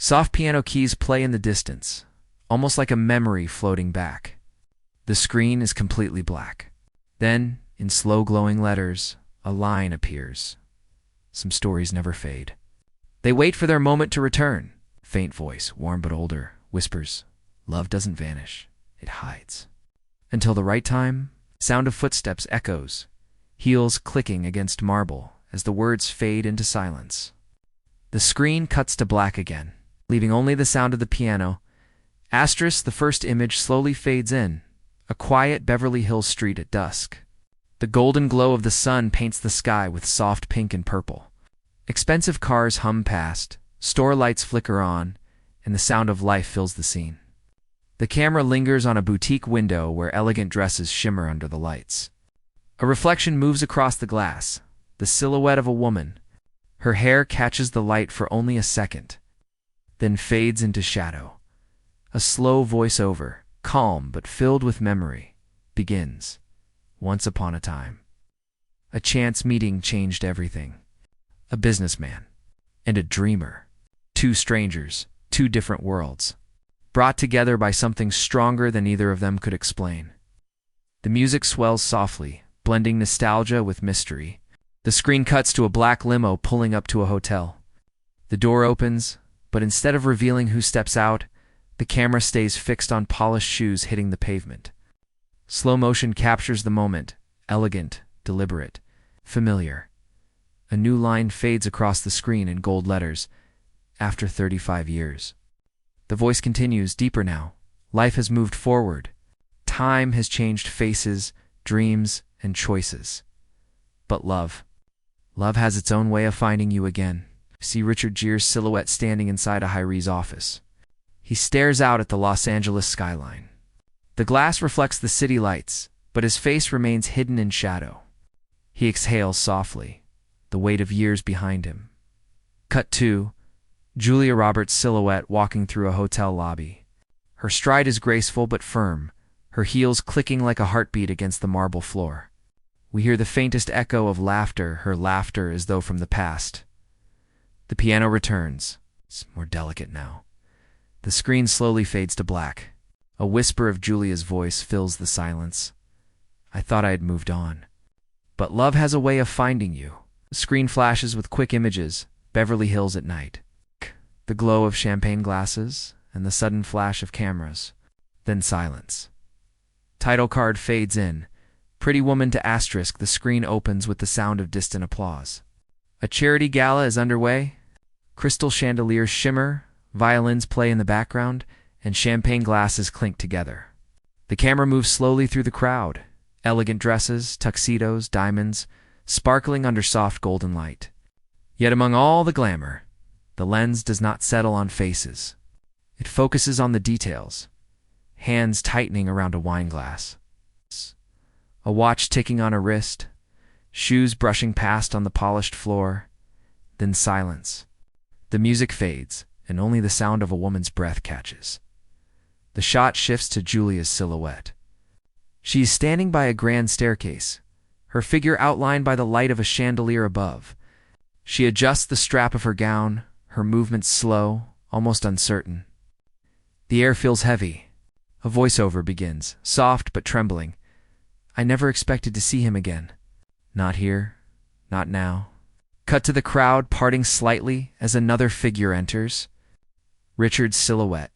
Soft piano keys play in the distance, almost like a memory floating back. The screen is completely black. Then, in slow glowing letters, a line appears. Some stories never fade. They wait for their moment to return. Faint voice, warm but older, whispers, "Love doesn't vanish, it hides." Until the right time, sound of footsteps echoes, heels clicking against marble as the words fade into silence. The screen cuts to black again, leaving only the sound of the piano. Asterisk, the first image slowly fades in, a quiet Beverly Hills street at dusk. The golden glow of the sun paints the sky with soft pink and purple. Expensive cars hum past, store lights flicker on, and the sound of life fills the scene. The camera lingers on a boutique window where elegant dresses shimmer under the lights. A reflection moves across the glass, the silhouette of a woman. Her hair catches the light for only a second, then fades into shadow. A slow voiceover, calm but filled with memory, begins. Once upon a time. A chance meeting changed everything. A businessman and a dreamer. Two strangers, two different worlds, brought together by something stronger than either of them could explain. The music swells softly, blending nostalgia with mystery. The screen cuts to a black limo pulling up to a hotel. The door opens, but instead of revealing who steps out, the camera stays fixed on polished shoes hitting the pavement. Slow motion captures the moment, elegant, deliberate, familiar. A new line fades across the screen in gold letters, "After 35 years." The voice continues, deeper now. Life has moved forward. Time has changed faces, dreams, and choices. But love has its own way of finding you again. See Richard Gere's silhouette standing inside a high-rise office. He stares out at the Los Angeles skyline. The glass reflects the city lights, but his face remains hidden in shadow. He exhales softly, the weight of years behind him. Cut 2. Julia Roberts' silhouette walking through a hotel lobby. Her stride is graceful but firm, her heels clicking like a heartbeat against the marble floor. We hear the faintest echo of laughter, her laughter as though from the past. The piano returns. It's more delicate now. The screen slowly fades to black. A whisper of Julia's voice fills the silence. "I thought I had moved on. But love has a way of finding you." The screen flashes with quick images, Beverly Hills at night. The glow of champagne glasses and the sudden flash of cameras. Then silence. Title card fades in. Pretty Woman to asterisk, the screen opens with the sound of distant applause. A charity gala is underway. Crystal chandeliers shimmer, violins play in the background, and champagne glasses clink together. The camera moves slowly through the crowd. Elegant dresses, tuxedos, diamonds, sparkling under soft golden light. Yet among all the glamour, the lens does not settle on faces. It focuses on the details. Hands tightening around a wine glass. A watch ticking on a wrist. Shoes brushing past on the polished floor. Then silence. The music fades, and only the sound of a woman's breath catches. The shot shifts to Julia's silhouette. She is standing by a grand staircase, her figure outlined by the light of a chandelier above. She adjusts the strap of her gown, her movements slow, almost uncertain. The air feels heavy. A voiceover begins, soft but trembling. "I never expected to see him again. Not here, not now." Cut to the crowd parting slightly as another figure enters. Richard's silhouette.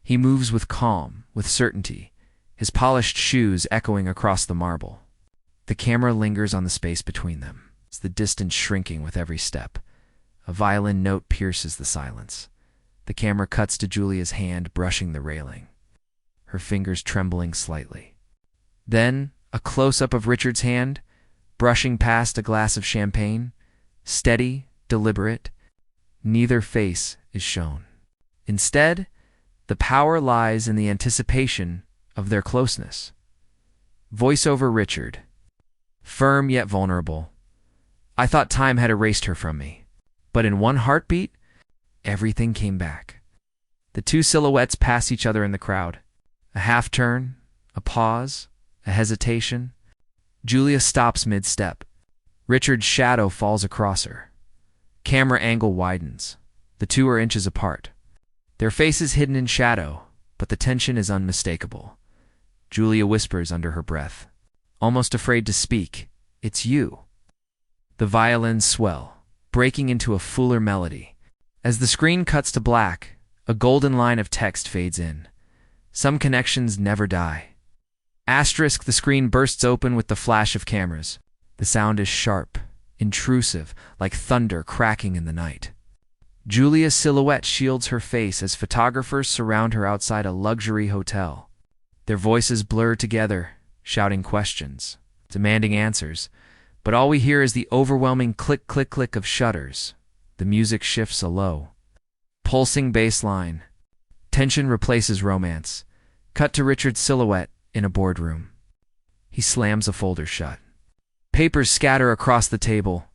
He moves with calm, with certainty, his polished shoes echoing across the marble. The camera lingers on the space between them, the distance shrinking with every step. A violin note pierces the silence. The camera cuts to Julia's hand brushing the railing, her fingers trembling slightly. Then, a close-up of Richard's hand, brushing past a glass of champagne, steady, deliberate. Neither face is shown. Instead, the power lies in the anticipation of their closeness. Voiceover Richard. Firm yet vulnerable. "I thought time had erased her from me. But in one heartbeat, everything came back." The two silhouettes pass each other in the crowd. A half-turn, a pause, a hesitation. Julia stops mid-step. Richard's shadow falls across her. Camera angle widens. The two are inches apart. Their faces hidden in shadow, but the tension is unmistakable. Julia whispers under her breath, almost afraid to speak, "It's you." The violins swell, breaking into a fuller melody. As the screen cuts to black, a golden line of text fades in. Some connections never die. Asterisk, the screen bursts open with the flash of cameras. The sound is sharp, intrusive, like thunder cracking in the night. Julia's silhouette shields her face as photographers surround her outside a luxury hotel. Their voices blur together, shouting questions, demanding answers, but all we hear is the overwhelming click, click, click of shutters. The music shifts a low, pulsing bass line. Tension replaces romance. Cut to Richard's silhouette in a boardroom. He slams a folder shut. Papers scatter across the table.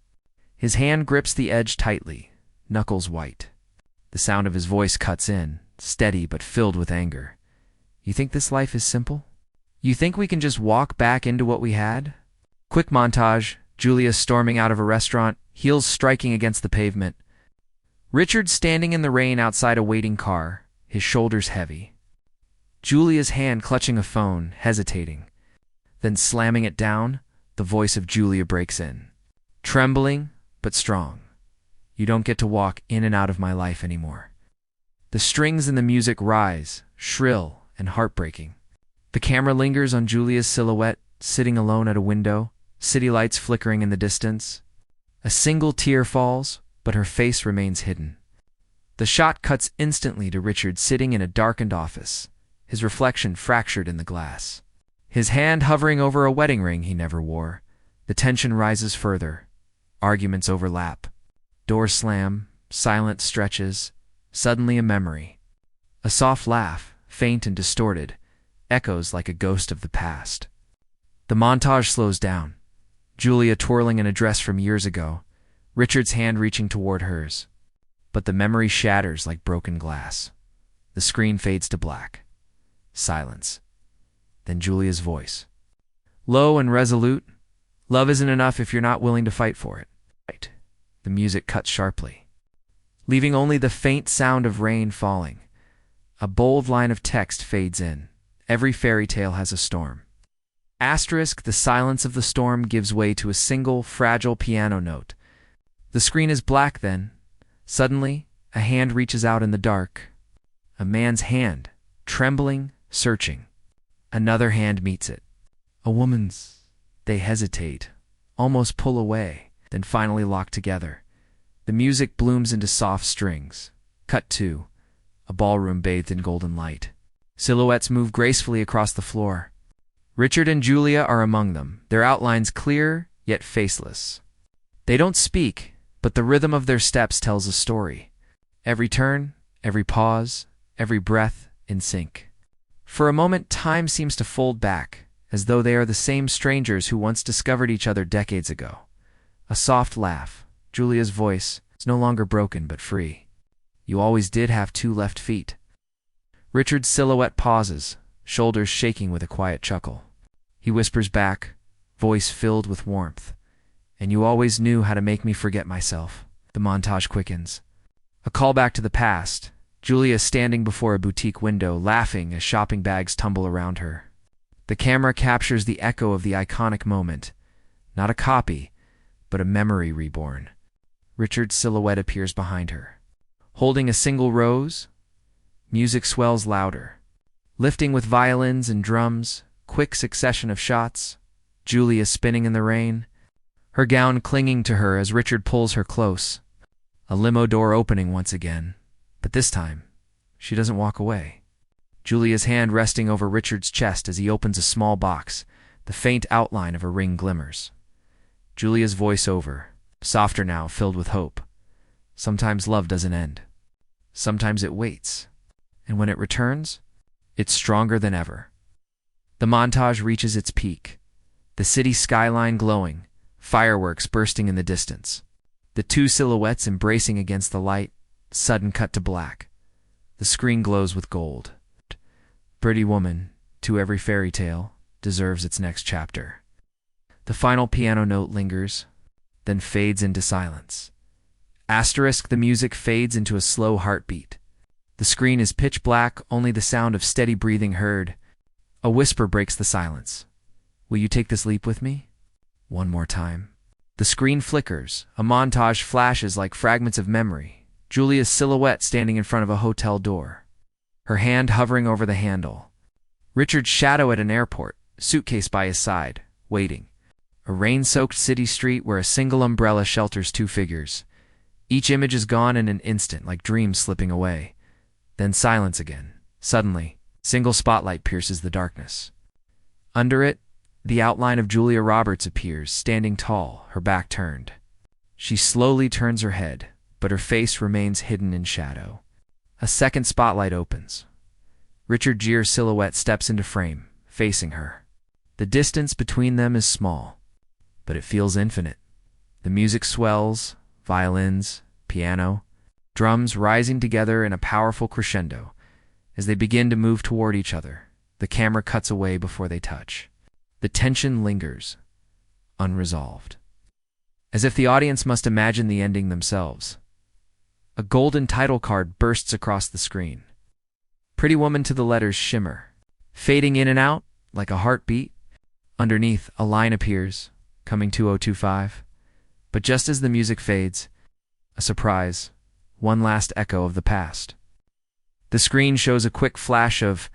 His hand grips the edge tightly, knuckles white. The sound of his voice cuts in, steady but filled with anger. "You think this life is simple? You think we can just walk back into what we had?" Quick montage, Julia storming out of a restaurant, heels striking against the pavement. Richard standing in the rain outside a waiting car, his shoulders heavy. Julia's hand clutching a phone, hesitating. Then slamming it down, the voice of Julia breaks in. Trembling, but strong. "You don't get to walk in and out of my life anymore." The strings in the music rise, shrill and heartbreaking. The camera lingers on Julia's silhouette, sitting alone at a window, city lights flickering in the distance. A single tear falls, but her face remains hidden. The shot cuts instantly to Richard sitting in a darkened office, his reflection fractured in the glass. His hand hovering over a wedding ring he never wore. The tension rises further. Arguments overlap. Doors slam, silence stretches. Suddenly a memory. A soft laugh, faint and distorted, echoes like a ghost of the past. The montage slows down. Julia twirling in a dress from years ago, Richard's hand reaching toward hers. But the memory shatters like broken glass. The screen fades to black. Silence. Then Julia's voice. Low and resolute. "Love isn't enough if you're not willing to fight for it." Right. The music cuts sharply, leaving only the faint sound of rain falling. A bold line of text fades in. Every fairy tale has a storm. Asterisk, the silence of the storm gives way to a single, fragile piano note. The screen is black then. Suddenly, a hand reaches out in the dark. A man's hand, trembling, searching. Another hand meets it. A woman's. They hesitate, almost pull away, then finally lock together. The music blooms into soft strings. Cut to a ballroom bathed in golden light. Silhouettes move gracefully across the floor. Richard and Julia are among them, their outlines clear, yet faceless. They don't speak, but the rhythm of their steps tells a story. Every turn, every pause, every breath in sync. For a moment, time seems to fold back, as though they are the same strangers who once discovered each other decades ago. A soft laugh. Julia's voice is no longer broken but free. "You always did have two left feet." Richard's silhouette pauses, shoulders shaking with a quiet chuckle. He whispers back, voice filled with warmth. "And you always knew how to make me forget myself." The montage quickens. A callback to the past. Julia standing before a boutique window, laughing as shopping bags tumble around her. The camera captures the echo of the iconic moment. Not a copy, but a memory reborn. Richard's silhouette appears behind her. Holding a single rose, music swells louder. Lifting with violins and drums, quick succession of shots. Julia spinning in the rain, her gown clinging to her as Richard pulls her close. A limo door opening once again, but this time, she doesn't walk away. Julia's hand resting over Richard's chest as he opens a small box, the faint outline of a ring glimmers. Julia's voice over, softer now, filled with hope. Sometimes love doesn't end. Sometimes it waits. And when it returns, it's stronger than ever. The montage reaches its peak. The city skyline glowing, fireworks bursting in the distance. The two silhouettes embracing against the light, sudden cut to black. The screen glows with gold. Pretty woman, to every fairy tale, deserves its next chapter. The final piano note lingers, then fades into silence. Asterisk, the music fades into a slow heartbeat. The The screen is pitch black, only the sound of steady breathing heard. A whisper breaks the silence. Will you take this leap with me? One more time. The screen flickers. A montage flashes like fragments of memory. Julia's silhouette standing in front of a hotel door, her hand hovering over the handle. Richard's shadow at an airport, suitcase by his side, waiting. A rain-soaked city street where a single umbrella shelters two figures. Each image is gone in an instant, like dreams slipping away. Then silence again. Suddenly, single spotlight pierces the darkness. Under it, the outline of Julia Roberts appears, standing tall, her back turned. She slowly turns her head, but her face remains hidden in shadow. A second spotlight opens. Richard Gere's silhouette steps into frame, facing her. The distance between them is small, but it feels infinite. The music swells, violins, piano, drums rising together in a powerful crescendo. As they begin to move toward each other, the camera cuts away before they touch. The tension lingers, unresolved, as if the audience must imagine the ending themselves. A golden title card bursts across the screen. Pretty Woman to the letters shimmer, fading in and out like a heartbeat. Underneath, a line appears, coming 2025. But just as the music fades, a surprise, one last echo of the past. The screen shows a quick flash of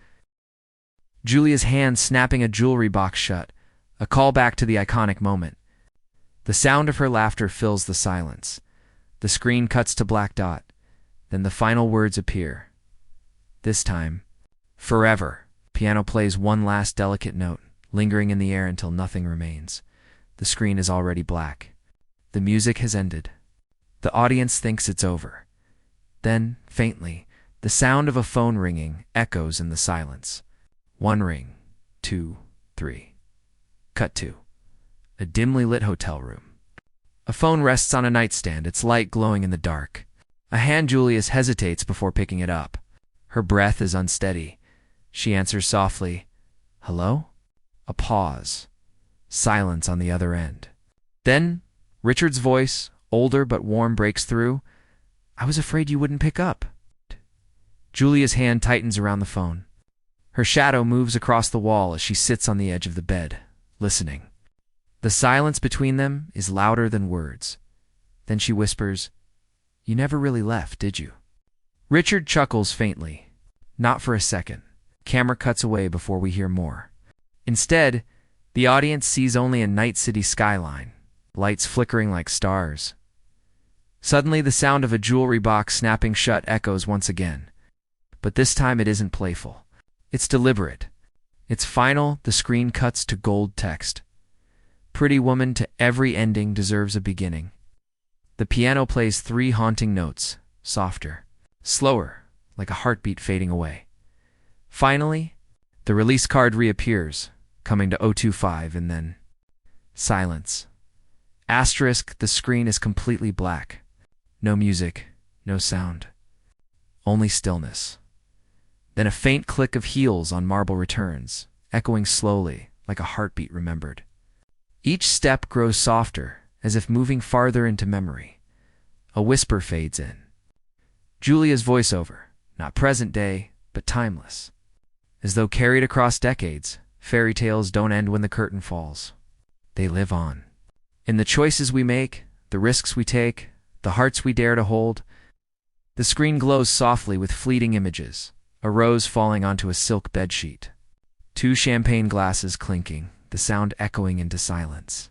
Julia's hand snapping a jewelry box shut, a callback to the iconic moment. The sound of her laughter fills the silence. The screen cuts to black dot. Then the final words appear. This time, forever. Piano plays one last delicate note, lingering in the air until nothing remains. The screen is already black. The music has ended. The audience thinks it's over. Then, faintly, the sound of a phone ringing echoes in the silence. One ring, two, three. Cut to a dimly lit hotel room. A phone rests on a nightstand, its light glowing in the dark. A hand Julius hesitates before picking it up. Her breath is unsteady. She answers softly, "Hello?" A pause. Silence on the other end. Then, Richard's voice, older but warm, breaks through. "I was afraid you wouldn't pick up." Julia's hand tightens around the phone. Her shadow moves across the wall as she sits on the edge of the bed, listening. The silence between them is louder than words. Then she whispers, "You never really left, did you?" Richard chuckles faintly. Not for a second. Camera cuts away before we hear more. Instead, the audience sees only a night city skyline, lights flickering like stars. Suddenly, the sound of a jewelry box snapping shut echoes once again. But this time it isn't playful. It's deliberate. It's final. The screen cuts to gold text. Pretty Woman to every ending deserves a beginning. The piano plays three haunting notes, softer, slower, like a heartbeat fading away. Finally, the release card reappears, coming to 025, and then silence. Asterisk, the screen is completely black. No music, no sound. Only stillness. Then a faint click of heels on marble returns, echoing slowly, like a heartbeat remembered. Each step grows softer, as if moving farther into memory. A whisper fades in. Julia's voiceover, not present day, but timeless. As though carried across decades, fairy tales don't end when the curtain falls. They live on. In the choices we make, the risks we take, the hearts we dare to hold. The screen glows softly with fleeting images. A rose falling onto a silk bedsheet. Two champagne glasses clinking, the sound echoing into silence.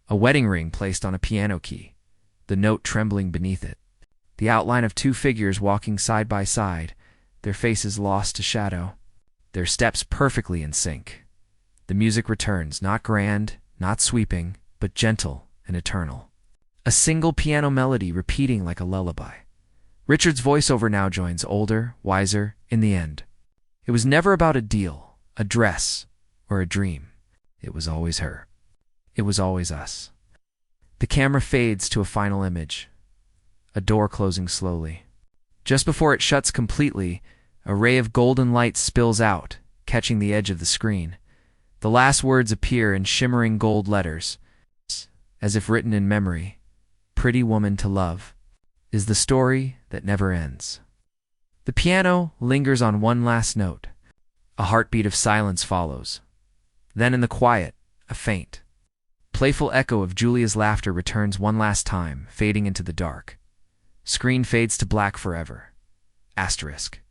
A wedding ring placed on a piano key, the note trembling beneath it. The outline of two figures walking side by side, their faces lost to shadow, their steps perfectly in sync. The music returns, not grand, not sweeping, but gentle and eternal. A single piano melody repeating like a lullaby. Richard's voiceover now joins, older, wiser, in the end. It was never about a deal, a dress, or a dream. It was always her. It was always us. The camera fades to a final image, a door closing slowly. Just before it shuts completely, a ray of golden light spills out, catching the edge of the screen. The last words appear in shimmering gold letters, as if written in memory. Pretty Woman to love is the story that never ends. The piano lingers on one last note. A heartbeat of silence follows. Then in the quiet, a faint, playful echo of Julia's laughter returns one last time, fading into the dark. Screen fades to black forever. Asterisk.